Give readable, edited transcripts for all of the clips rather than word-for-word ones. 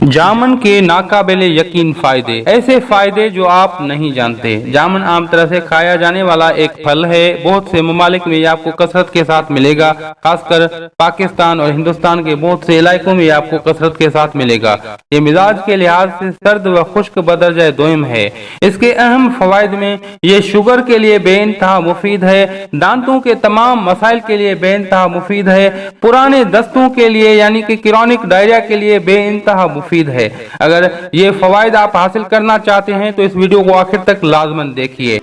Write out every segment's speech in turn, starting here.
जामुन के नाकाबिले यकीन फायदे, ऐसे फायदे जो आप नहीं जानते। जामुन आम तरह से खाया जाने वाला एक फल है। बहुत से ममालिक में ये आपको कसरत के साथ मिलेगा, खासकर पाकिस्तान और हिंदुस्तान के बहुत से इलाकों में ये आपको कसरत के साथ मिलेगा। ये मिजाज के लिहाज से सर्द व खुश्क बदरजा दोयम है। इसके अहम फवायद में ये शुगर के लिए बेइंतहा मुफीद है, दांतों के तमाम मसाइल के लिए बेइंतहा मुफीद है, पुराने दस्तों के लिए यानी कि क्रॉनिक डायरिया के लिए बेइंतहा मुफीद है। अगर ये फवायद आप हासिल करना चाहते हैं तो इस वीडियो को आखिर तक लाजमन देखिए।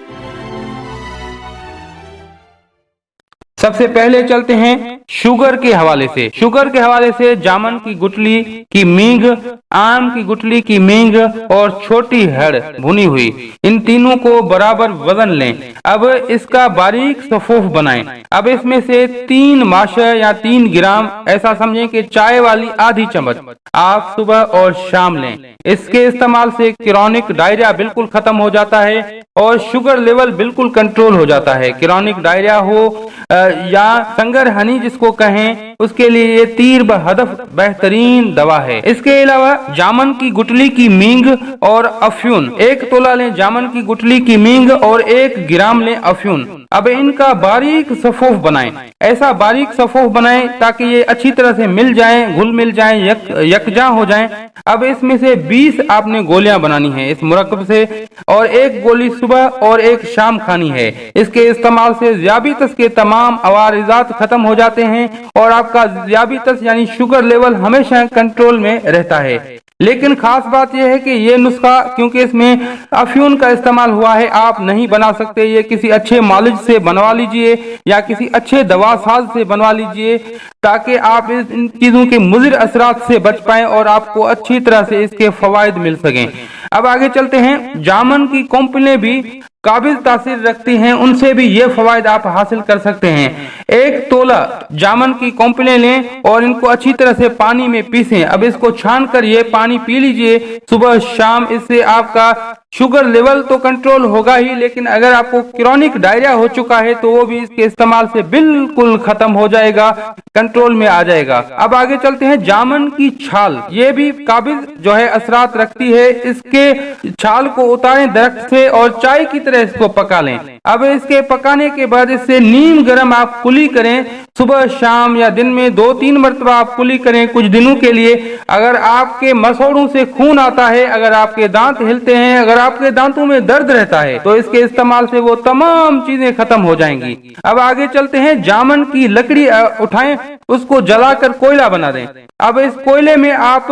सबसे पहले चलते हैं शुगर के हवाले से। शुगर के हवाले से जामुन की गुठली की मींग, आम की गुठली की मींग और छोटी हड़ भुनी हुई, इन तीनों को बराबर वजन लें। अब इसका बारीक सफूफ बनाएं। अब इसमें से 3 माशा या 3 ग्राम, ऐसा समझें कि चाय वाली आधी चम्मच आप सुबह और शाम लें। इसके इस्तेमाल से क्रॉनिक डायरिया बिल्कुल खत्म हो जाता है और शुगर लेवल बिल्कुल कंट्रोल हो जाता है। क्रॉनिक डायरिया हो या संगर हनी जिसको कहें, उसके लिए ये तीर बहदफ बेहतरीन दवा है। इसके अलावा जामुन की गुठली की मींग और अफ्यून, 1 तोला लें जामुन की गुठली की मींग और 1 ग्राम लें अफ्यून। अब इनका बारीक सफूफ बनाएं, ऐसा बारीक सफूफ बनाएं ताकि ये अच्छी तरह से मिल जाएं, घुल मिल जाएं, यकजा हो जाएं। अब इसमें से 20 आपने गोलियां बनानी है इस मुरक्कब से, और 1 गोली सुबह और 1 शाम खानी है। इसके इस्तेमाल से ज़ियाबितस के तमाम अवारिजात खत्म हो जाते हैं और आपका ज़ियाबितस यानी शुगर लेवल हमेशा कंट्रोल में रहता है। लेकिन खास बात यह है कि ये नुस्खा, क्योंकि इसमें अफ्यून का इस्तेमाल हुआ है, आप नहीं बना सकते। ये किसी अच्छे मालिज से बनवा लीजिए या किसी अच्छे दवा साज से बनवा लीजिए ताकि आप इन चीजों के मुज़िर असरात से बच पाएं और आपको अच्छी तरह से इसके फवायद मिल सकें। अब आगे चलते हैं। जामुन की कॉम्पलें भी काबिल तासीर रखती हैं, उनसे भी ये फवायद आप हासिल कर सकते हैं। 1 तोला जामुन की कॉम्पलें लें और इनको अच्छी तरह से पानी में पीसें। अब इसको छान कर ये पानी पी लीजिए सुबह शाम। इससे आपका शुगर लेवल तो कंट्रोल होगा ही, लेकिन अगर आपको क्रॉनिक डायरिया हो चुका है तो वो भी इसके इस्तेमाल से बिल्कुल खत्म हो जाएगा, कंट्रोल में आ जाएगा। अब आगे चलते हैं। जामुन की छाल, ये भी काबिल जो है असरात रखती है। इसके छाल को उतारें दरख्त से और चाय की तरह इसको पका लें। अब इसके पकाने के बाद इससे नीम गर्म आप कुली करें सुबह शाम या दिन में 2-3 मरतबा आप कुली करें कुछ दिनों के लिए। अगर आपके मसोड़ों से खून आता है, अगर आपके दांत हिलते हैं, अगर आपके दांतों में दर्द रहता है तो इसके इस्तेमाल से वो तमाम चीजें खत्म हो जाएंगी। अब आगे चलते हैं। जामुन की लकड़ी उठाएं, उसको जलाकर कोयला बना दें। अब इस कोयले में आप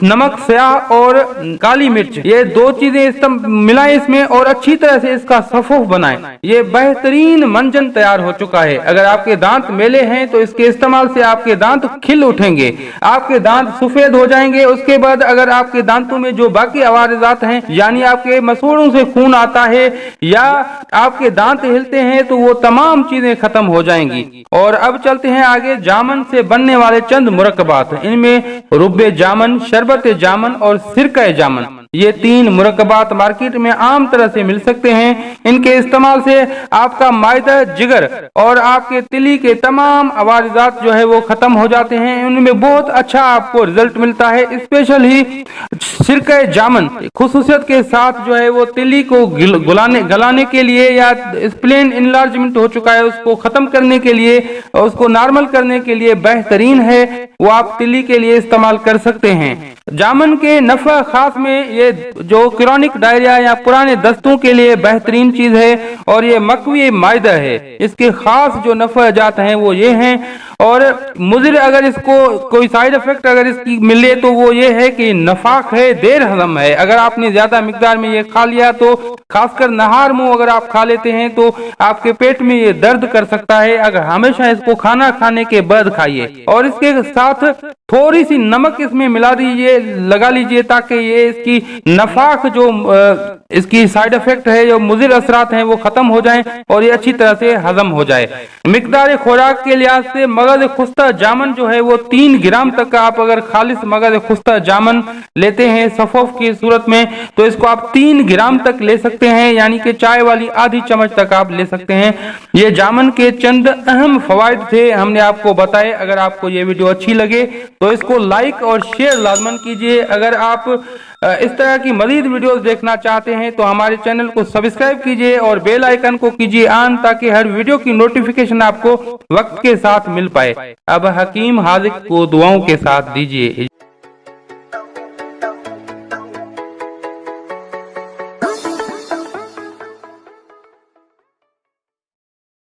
नमक, स्याह और काली मिर्च, ये 2 चीजें मिलाएं इसमें और अच्छी तरह से इसका सफूफ बनाएं। ये बेहतरीन मंजन तैयार हो चुका है। अगर आपके दांत मेले हैं तो इसके इस्तेमाल से आपके दांत खिल उठेंगे, आपके दांत सफेद हो जाएंगे। उसके बाद अगर आपके दांतों में जो बाकी अवारिजात हैं, यानी आपके मसूड़ों से खून आता है या आपके दांत हिलते हैं, तो वो तमाम चीजें खत्म हो जाएंगी। और अब चलते हैं आगे। जामुन से बनने वाले चंद मुरक्कबात, इनमें रुब्बे जामुन, शरबत जामुन और सिरका जामुन, ये 3 मुरक्कबात मार्केट में आम तरह से मिल सकते हैं। इनके इस्तेमाल से आपका मायदा, जिगर और आपके तिली के तमाम अवारिजात जो है वो खत्म हो जाते हैं। उनमें बहुत अच्छा आपको रिजल्ट मिलता है। स्पेशल ही सिरका जामुन खुसूसियत के साथ जो है वो तिली को गलाने के लिए या स्प्लेन इनलार्जमेंट हो चुका है उसको खत्म करने के लिए, उसको नॉर्मल करने के लिए बेहतरीन है। वो आप तिली के लिए इस्तेमाल कर सकते हैं। जामुन के नफा खास में ये जो क्रॉनिक डायरिया या पुराने दस्तों के लिए बेहतरीन चीज है और ये मकवी मायदा है। इसके खास जो नफा जात हैं वो ये हैं। और मुज़िर अगर इसको कोई साइड इफेक्ट अगर इसकी मिले तो वो ये है कि नफाक है, देर हजम है। अगर आपने ज्यादा मिकदार में ये खा लिया तो खासकर नहार मुंह अगर आप खा लेते हैं तो आपके पेट में ये दर्द कर सकता है। अगर हमेशा इसको खाना खाने के बाद खाइए और इसके साथ थोड़ी सी नमक इसमें मिला दीजिए, लगा लीजिए ताकि ये इसकी नफाक जो इसकी साइड इफेक्ट है, जो मुज़िर असरात हैं वो खत्म हो जाएं और ये अच्छी तरह से हजम हो जाए। मिकदार खुराक के लिहाज से मगज खुस्ता जामुन जो है वो 3 ग्राम तक का आप अगर खालिस मगज खुस्ता जामुन लेते हैं सफूफ की सूरत में तो इसको आप 3 ग्राम तक ले सकते हैं, यानी कि चाय वाली आधी चम्मच तक आप ले सकते हैं। ये जामुन के चंद अहम फवायद थे, हमने आपको बताए। अगर आपको ये वीडियो अच्छी लगे तो इसको लाइक और शेयर लाजमन कीजिए। अगर आप इस तरह की मजीद वीडियोस देखना चाहते हैं तो हमारे चैनल को सब्सक्राइब कीजिए और बेल आइकन को कीजिए ऑन, ताकि हर वीडियो की नोटिफिकेशन आपको वक्त के साथ मिल पाए। अब हकीम हाजिक को दुआओं के साथ दीजिए।